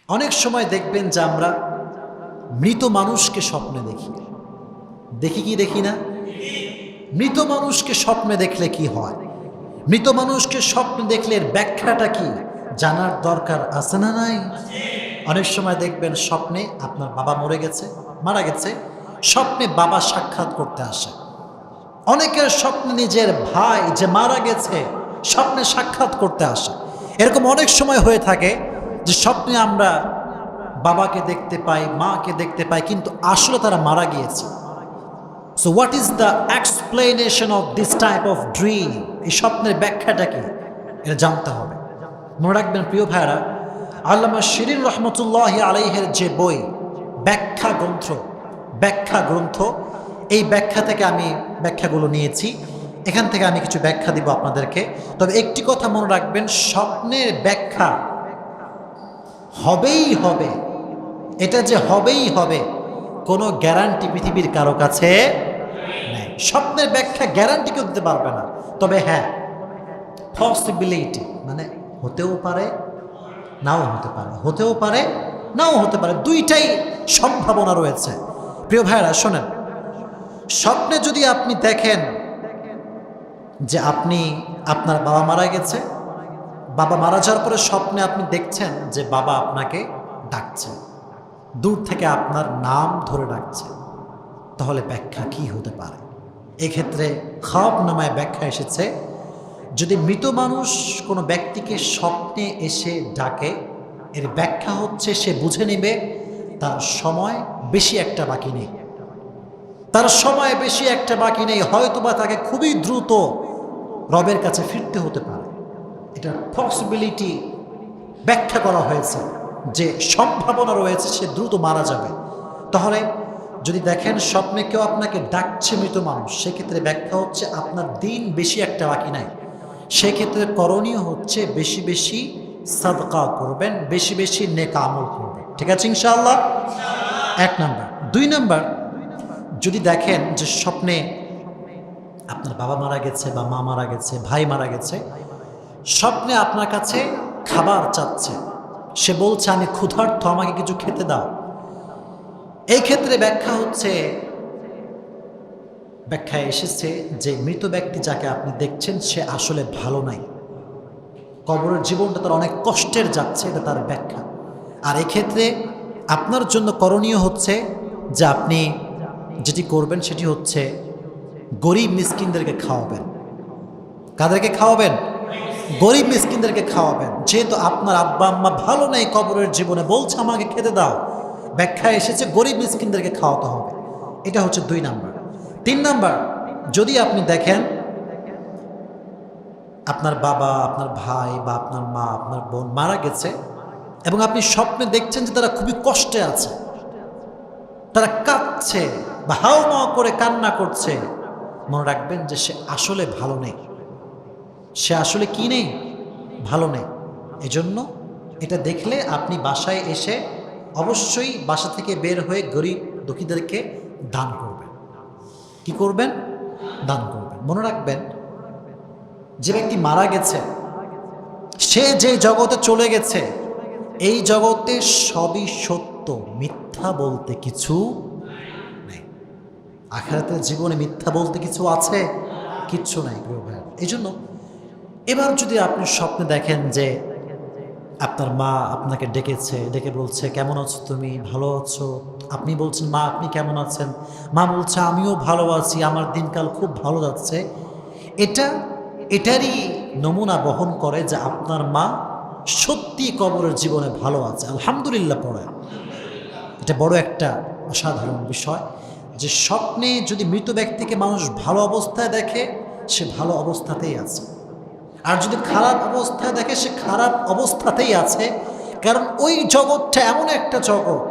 অনেক সময় দেখবেন যে আমরা মৃত মানুষকে স্বপ্নে দেখি। দেখি কি দেখি না? মৃত মানুষকে স্বপ্নে দেখলে কি হয়, মৃত মানুষকে স্বপ্নে দেখলে এর ব্যাখ্যাটা কি জানার দরকার আছে না নাই? অনেক সময় দেখবেন স্বপ্নে আপনার বাবা মারা গেছে, স্বপ্নে বাবা সাক্ষাৎ করতে আসে। অনেকের স্বপ্নে নিজের ভাই যে মারা গেছে স্বপ্নে সাক্ষাৎ করতে আসে। এরকম অনেক সময় হয়ে থাকে যে স্বপ্নে আমরা বাবাকে দেখতে পাই, মাকে দেখতে পাই, কিন্তু আসলে তারা মারা গিয়েছে। So what is the explanation of this type of dream? এই স্বপ্নের ব্যাখ্যাটা কি, এটা জানতে হবে। মনে রাখবেন প্রিয় ভাইরা, আল্লামা শিরিন রহমতুল্লাহ আলাইহের যে বই ব্যাখ্যা গ্রন্থ, এই ব্যাখ্যা থেকে আমি ব্যাখ্যাগুলো নিয়েছি। এখান থেকে আমি কিছু ব্যাখ্যা দিব আপনাদেরকে। তবে একটি কথা মনে রাখবেন, স্বপ্নের ব্যাখ্যা হবেই হবে, এটা যে হবেই হবে কোনো গ্যারান্টি পৃথিবীর কারো কাছে নেই। স্বপ্নের ব্যাখ্যা গ্যারান্টি কেউ দিতে পারবে না। তবে হ্যাঁ, পসিবিলিটি মানে হতেও পারে, নাও হতে পারে, হতেও পারে, নাও হতে পারে, দুইটাই সম্ভাবনা রয়েছে। প্রিয় ভাইরা শোনেন, স্বপ্নে যদি আপনি দেখেন যে আপনার বাবা মারা গেছে, বাবা মারা যাওয়ার পরে স্বপ্নে আপনি দেখছেন যে বাবা আপনাকে ডাকছে, দূর থেকে আপনার নাম ধরে ডাকছে, তাহলে ব্যাখ্যা কি হতে পারে? এক্ষেত্রে খাব নামায় ব্যাখ্যা এসেছে, যদি মৃত মানুষ কোনো ব্যক্তিকে স্বপ্নে এসে ডাকে, এর ব্যাখ্যা হচ্ছে সে বুঝে নেবে তার সময় বেশি একটা বাকি নেই, তার সময় বেশি একটা বাকি নেই, হয়তোবা তাকে খুবই দ্রুত রবের কাছে ফিরতে হতে পারে। এটা পসিবিলিটি ব্যাখ্যা করা হয়েছে যে সম্ভাবনা রয়েছে সে দ্রুত মারা যাবে। তাহলে যদি দেখেন স্বপ্নে কেউ আপনাকে ডাকছে মৃত মানুষ, সেক্ষেত্রে ব্যাখ্যা হচ্ছে আপনার দিন বেশি একটা বাকি নাই। সেক্ষেত্রে করণীয় হচ্ছে বেশি বেশি সাদকা করবেন, বেশি বেশি নেক আমল করবেন। ঠিক আছে ইনশাআল্লাহ? এক নাম্বার। দুই নাম্বার, যদি দেখেন যে স্বপ্নে আপনার বাবা মারা গেছে বা মা মারা গেছে, ভাই মারা গেছে, স্বপ্নে আপনার কাছে খাবার চাচ্ছে, সে বলছে আমি ক্ষুধার্ত, আমাকে কিছু খেতে দাও। এই ক্ষেত্রে ব্যাখ্যায় এসেছে যে মৃত ব্যক্তি যাকে আপনি দেখছেন সে আসলে ভালো নাই, কবরের জীবনটা তার অনেক কষ্টের যাচ্ছে, এটা তার ব্যাখ্যা। আর এক্ষেত্রে আপনার জন্য করণীয় হচ্ছে যে আপনি যেটি করবেন সেটি হচ্ছে গরিব মিসকিনদেরকে খাওয়াবেন। কাদেরকে খাওয়াবেন? গরিব মিসকিনদেরকে খাওয়াবেন। যেহেতু আপনার আব্বা আম্মা ভালো নেই কবরের জীবনে, বলছে আমাকে খেতে দাও, ব্যাখ্যায় এসেছে গরিব মিসকিনদেরকে খাওয়াতে হবে। এটা হচ্ছে দুই নাম্বার। তিন নাম্বার, যদি আপনি দেখেন আপনার বাবা, আপনার ভাই বা আপনার মা, আপনার বোন মারা গেছে এবং আপনি স্বপ্নে দেখছেন যে তারা খুবই কষ্টে আছে, তারা কাঁদছে বা হাউমাউ করে কান্না করছে, মনে রাখবেন যে সে আসলে ভালো নেই, সে আসলে কি নেই? ভালো নেই। এজন্য এটা দেখলে আপনি বাসায় এসে অবশ্যই বাসা থেকে বের হয়ে গরিব দুঃখীদেরকে দান করবেন। কি করবেন? দান করবেন। মনে রাখবেন, যে ব্যক্তি মারা গেছে সে যে জগতে চলে গেছে, এই জগতে সবই সত্য, মিথ্যা বলতে কিছু নেই। আখিরাতের জীবনে মিথ্যা বলতে কিছু আছে? কিচ্ছু নাই প্রিয় ভাই। এই জন্য এবার যদি আপনি স্বপ্নে দেখেন যে আপনার মা আপনাকে ডেকে বলছে কেমন আছো তুমি, ভালো আছো? আপনি বলছেন মা আপনি কেমন আছেন? মা বলছে আমিও ভালো আছি, আমার দিনকাল খুব ভালো যাচ্ছে। এটারই নমুনা বহন করে যে আপনার মা সত্যি কবরের জীবনে ভালো আছে, আলহামদুলিল্লাহ পড়ে। এটা বড় একটা অসাধারণ বিষয় যে স্বপ্নে যদি মৃত ব্যক্তিকে মানুষ ভালো অবস্থায় দেখে, সে ভালো অবস্থাতেই আছে। আর যদি খারাপ অবস্থায় দেখে, সে খারাপ অবস্থাতেই আছে। কারণ ওই জগৎটা এমন একটা জগৎ,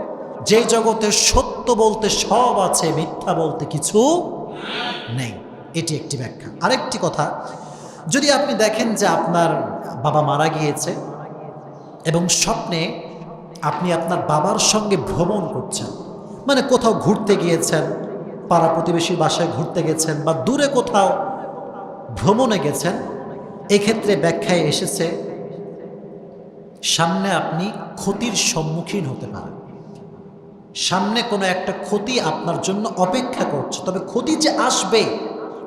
যে জগতে সত্য বলতে সব আছে, মিথ্যা বলতে কিছু নেই। এটি একটি ব্যাখ্যা। আরেকটি কথা, যদি আপনি দেখেন যে আপনার বাবা মারা গিয়েছে এবং স্বপ্নে আপনি আপনার বাবার সঙ্গে ভ্রমণ করছেন, মানে কোথাও ঘুরতে গিয়েছেন, পাড়া প্রতিবেশীর বাসায় ঘুরতে গেছেন বা দূরে কোথাও ভ্রমণে গেছেন, এক্ষেত্রে ব্যাখ্যায় এসেছে সামনে আপনি ক্ষতির সম্মুখীন হতে পারেন, সামনে কোনো একটা ক্ষতি আপনার জন্য অপেক্ষা করছে, তবে ক্ষতি যে আসবে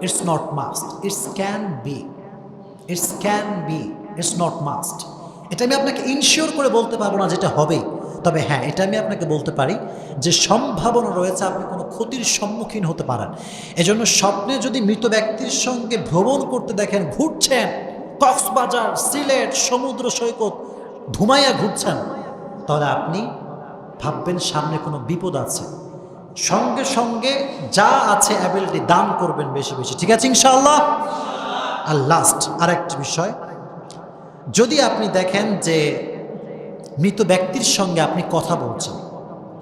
it's not must, it's can be, it's can be, it's not must. এটা আমি আপনাকে ইনশিওর করে বলতে পারবো না যেটা হবে, তবে হ্যাঁ এটা আমি আপনাকে বলতে পারি যে সম্ভাবনা রয়েছে আপনি কোনো ক্ষতির সম্মুখীন হতে পারেন। এজন্য স্বপ্নে যদি মৃত ব্যক্তির সঙ্গে ভ্রমণ করতে দেখেন, ঘুরছেন কক্সবাজার, সিলেট, সমুদ্র সৈকত ধুমাইয়া ঘুরছেন, তাহলে আপনি ভাববেন সামনে কোনো বিপদ আছে, সঙ্গে সঙ্গে যা আছে অ্যাবিলিটি দান করবেন বেশি বেশি, ঠিক আছে ইনশাআল্লাহ। আর লাস্ট আরেকটি বিষয়, যদি আপনি দেখেন যে মৃত ব্যক্তির সঙ্গে আপনি কথা বলছেন,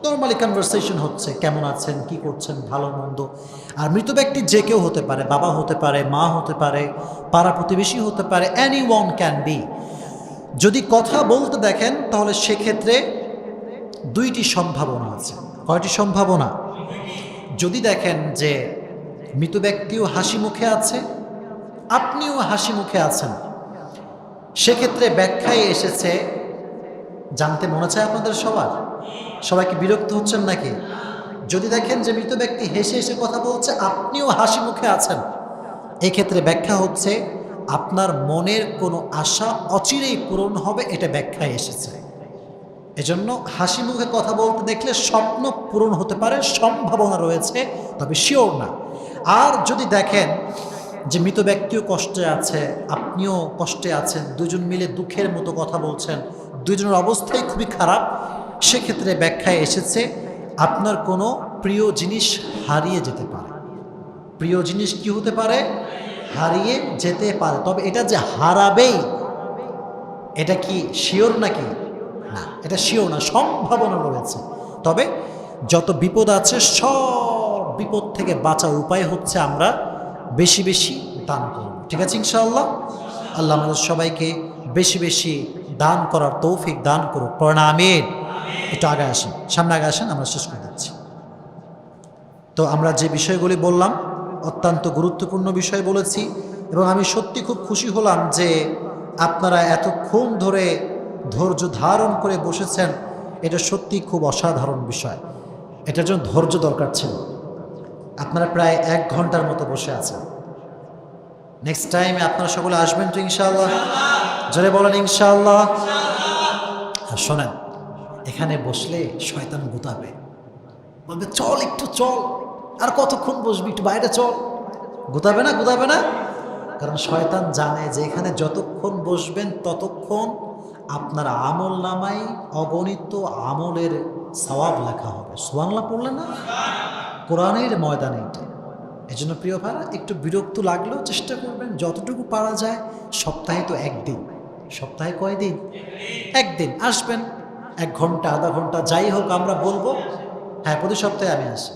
নর্মালি কনভারসেশন হচ্ছে, কেমন আছেন, কি করছেন, ভালো মন্দ, আর মৃত ব্যক্তি যে কেউ হতে পারে, বাবা হতে পারে, মা হতে পারে, পাড়া প্রতিবেশী হতে পারে, এনি ওয়ান ক্যান বি। যদি কথা বলতে দেখেন তাহলে সেক্ষেত্রে দুইটি সম্ভাবনা আছে। কয়টি সম্ভাবনা? যদি দেখেন যে মৃত ব্যক্তিও হাসি মুখে আছে, আপনিও হাসি মুখে আছেন, সেক্ষেত্রে ব্যাখ্যায় এসেছে, জানতে মনে চায় আপনাদের সবার, সবাই কি বিরক্ত হচ্ছেন নাকি? যদি দেখেন যে মৃত ব্যক্তি হেসে হেসে কথা বলছে, আপনিও হাসি মুখে আছেন, এক্ষেত্রে ব্যাখ্যা হচ্ছে আপনার মনের কোনো আশা অচিরেই পূরণ হবে, এটা ব্যাখ্যায় এসেছে। এজন্য হাসি মুখে কথা বলতে দেখলে স্বপ্ন পূরণ হতে পারে, সম্ভাবনা রয়েছে, তবে শিওর না। আর যদি দেখেন যে মৃত ব্যক্তিও কষ্টে আছে, আপনিও কষ্টে আছেন, দুজন মিলে দুঃখের মতো কথা বলছেন, দুজনের অবস্থাই খুবই খারাপ, সেক্ষেত্রে ব্যাখ্যায় এসেছে আপনার কোনো প্রিয় জিনিস হারিয়ে যেতে পারে। প্রিয় জিনিস কি হতে পারে? হারিয়ে যেতে পারে। তবে এটা যে হারাবেই, এটা কি শিওর নাকি? না, এটা শিওর না, সম্ভাবনা রয়েছে। তবে যত বিপদ আছে সব বিপদ থেকে বাঁচার উপায় হচ্ছে আমরা বেশি বেশি দান করব, ঠিক আছে ইনশাআল্লাহ। আল্লাহ আমাদের সবাইকে বেশি বেশি দান করার তৌফিক দান করুক, পড়েন আমিন। একটু আগে আসেন, সামনে আগে আসেন, আমরা শেষ করে দিচ্ছি। তো আমরা যে বিষয়গুলি বললাম অত্যন্ত গুরুত্বপূর্ণ বিষয় বলেছি, এবং আমি সত্যি খুব খুশি হলাম যে আপনারা এতক্ষণ ধরে ধৈর্য ধারণ করে বসেছেন। এটা সত্যি খুব অসাধারণ বিষয়, এটার জন্য ধৈর্য দরকার ছিল। আপনারা প্রায় 1 ঘন্টার মতো বসে আছেন। নেক্সট টাইমে আপনারা সকলে আসবেন তো ইনশাআল্লাহ? জোরে বলেন ইনশাআল্লাহ। আর শোনেন, এখানে বসলে শয়তান গুতাবে, বলবে চল একটু চল, আর কতক্ষণ বসবি, একটু বাইরে চল। গুতাবে না? গুতাবে না? কারণ শয়তান জানে যে এখানে যতক্ষণ বসবেন ততক্ষণ আপনার আমল নামায় অগণিত আমলের সওয়াব লেখা হবে। সুবহানাল্লাহ পড়লে না? কোরআনের ময়দানে এটা। এই জন্য প্রিয় ভাইরা, একটু বিরক্ত লাগলেও চেষ্টা করবেন যতটুকু পারা যায়। সপ্তাহে তো একদিন, সপ্তাহে কয়দিন? একদিন আসবেন, 1 ঘন্টা, আধা ঘন্টা, যাই হোক আমরা বলবো হ্যাঁ প্রতি সপ্তাহে আমি আসি।